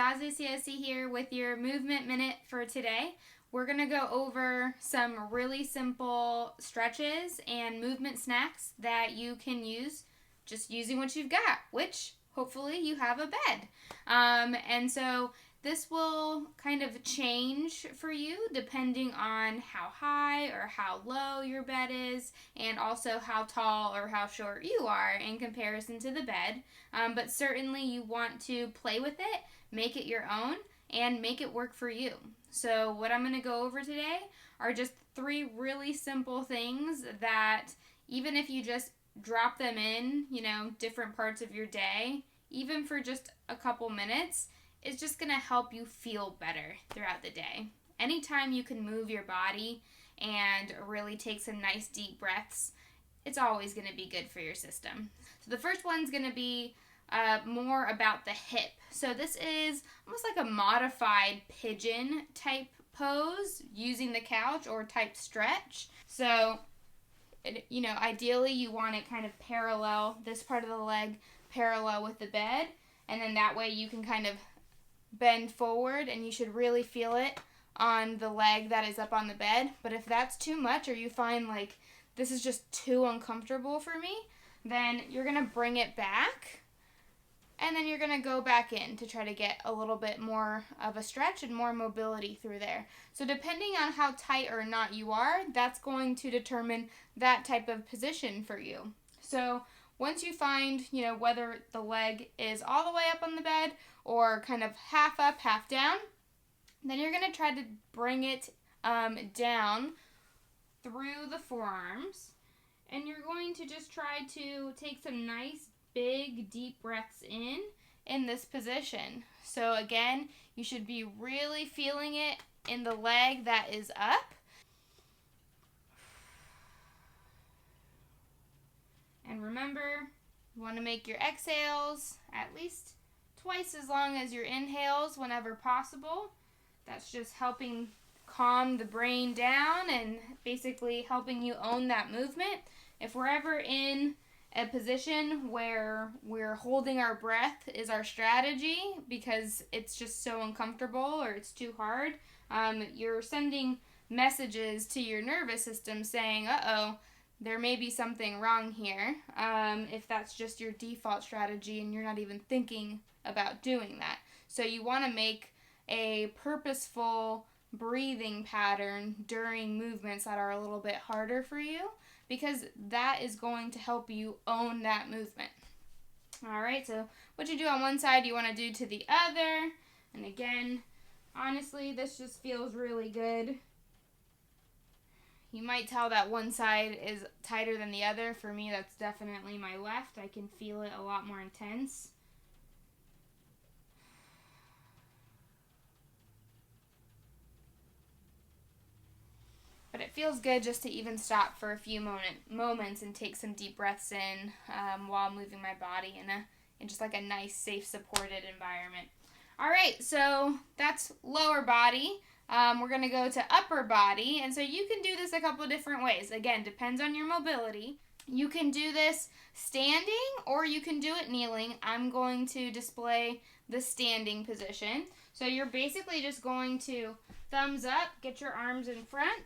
Zazie CSC here with your movement minute for today. We're going to go over some really simple stretches and movement snacks that you can use just using what you've got, which hopefully you have a bed. And so this will kind of change for you depending on how high or how low your bed is, and also how tall or how short you are in comparison to the bed. But certainly you want to play with it, make it your own, and make it work for you. So what I'm going to go over today are just 3 really simple things that even if you just drop them in, different parts of your day, even for just a couple minutes, it's just going to help you feel better throughout the day. Anytime you can move your body and really take some nice deep breaths, it's always going to be good for your system. So the first one's going to be more about the hip. So this is almost like a modified pigeon type pose using the couch or type stretch. So, ideally you want it kind of parallel, this part of the leg parallel with the bed, and then that way you can kind of bend forward and you should really feel it on the leg that is up on the bed. But if that's too much or you find like this is just too uncomfortable for me, then you're going to bring it back and then you're going to go back in to try to get a little bit more of a stretch and more mobility through there. So depending on how tight or not you are, that's going to determine that type of position for you. So once you find, whether the leg is all the way up on the bed or kind of half up, half down, then you're going to try to bring it down through the forearms. And you're going to just try to take some nice, big, deep breaths in this position. So again, you should be really feeling it in the leg that is up. And remember, you want to make your exhales at least twice as long as your inhales whenever possible. That's just helping calm the brain down and basically helping you own that movement. If we're ever in a position where we're holding our breath is our strategy because it's just so uncomfortable or it's too hard, you're sending messages to your nervous system saying, uh-oh, there may be something wrong here, if that's just your default strategy and you're not even thinking about doing that. So you want to make a purposeful breathing pattern during movements that are a little bit harder for you, because that is going to help you own that movement. Alright, so what you do on one side, you want to do to the other. And again, honestly, this just feels really good. You might tell that one side is tighter than the other. For me, that's definitely my left. I can feel it a lot more intense. But it feels good just to even stop for a few moments and take some deep breaths in while moving my body in just like a nice, safe, supported environment. All right, so that's lower body. We're going to go to upper body, and so you can do this a couple different ways. Again, depends on your mobility. You can do this standing or you can do it kneeling. I'm going to display the standing position. So you're basically just going to thumbs up, get your arms in front,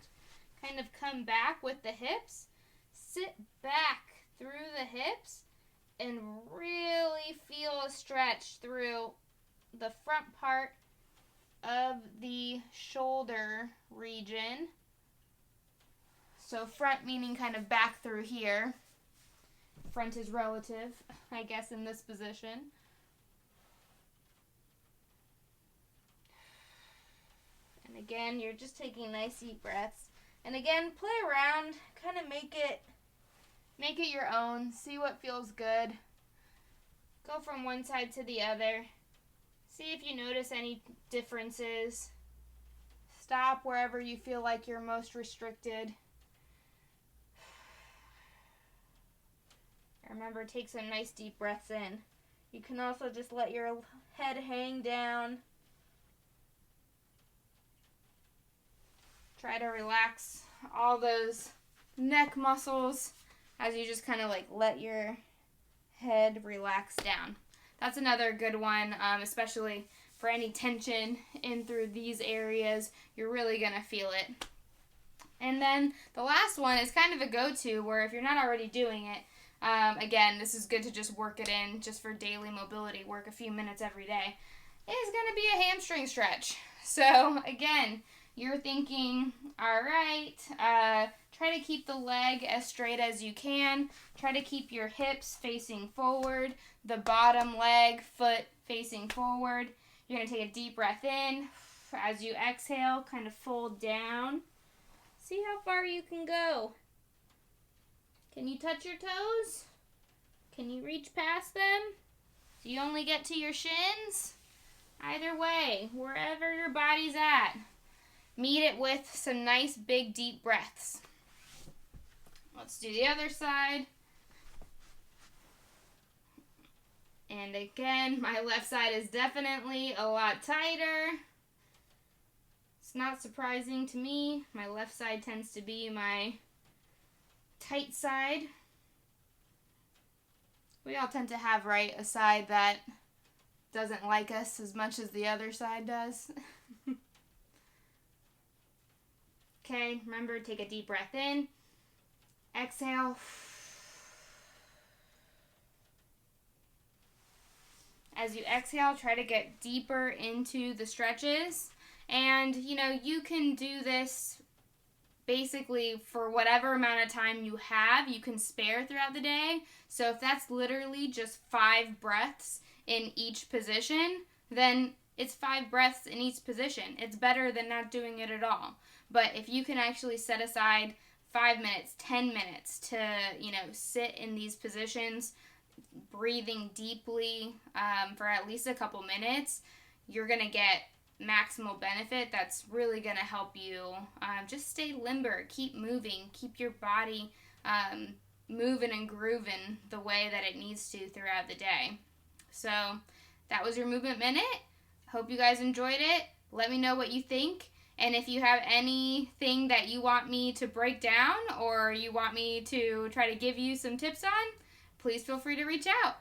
kind of come back with the hips, sit back through the hips, and really feel a stretch through the front part of the shoulder region. So front meaning kind of back through here. Front is relative, I guess, in this position. And again, you're just taking nice deep breaths. And again, play around, kind of make it your own. See what feels good. Go from one side to the other. See if you notice any differences. Stop wherever you feel like you're most restricted. Remember, take some nice deep breaths in. You can also just let your head hang down. Try to relax all those neck muscles as you just kind of like let your head relax down. That's another good one, especially for any tension in through these areas. You're really going to feel it. And then the last one is kind of a go-to where if you're not already doing it, again, this is good to just work it in just for daily mobility, work a few minutes every day, is going to be a hamstring stretch. So again, you're thinking, all right, try to keep the leg as straight as you can. Try to keep your hips facing forward, the bottom leg, foot facing forward. You're going to take a deep breath in. As you exhale, kind of fold down. See how far you can go. Can you touch your toes? Can you reach past them? Do you only get to your shins? Either way, wherever your body's at, meet it with some nice big deep breaths. Let's do the other side. And again, my left side is definitely a lot tighter. It's not surprising to me. My left side tends to be my tight side. We all tend to have, right, a side that doesn't like us as much as the other side does. Okay, remember, take a deep breath in. Exhale. As you exhale, try to get deeper into the stretches. And, you can do this basically for whatever amount of time you have, you can spare throughout the day. So if that's literally just 5 breaths in each position, then it's 5 breaths in each position. It's better than not doing it at all. But if you can actually set aside 5 minutes, 10 minutes to, sit in these positions, breathing deeply for at least a couple minutes, you're going to get maximal benefit. That's really going to help you just stay limber, keep moving, keep your body moving and grooving the way that it needs to throughout the day. So that was your movement minute. Hope you guys enjoyed it. Let me know what you think. And if you have anything that you want me to break down or you want me to try to give you some tips on, please feel free to reach out.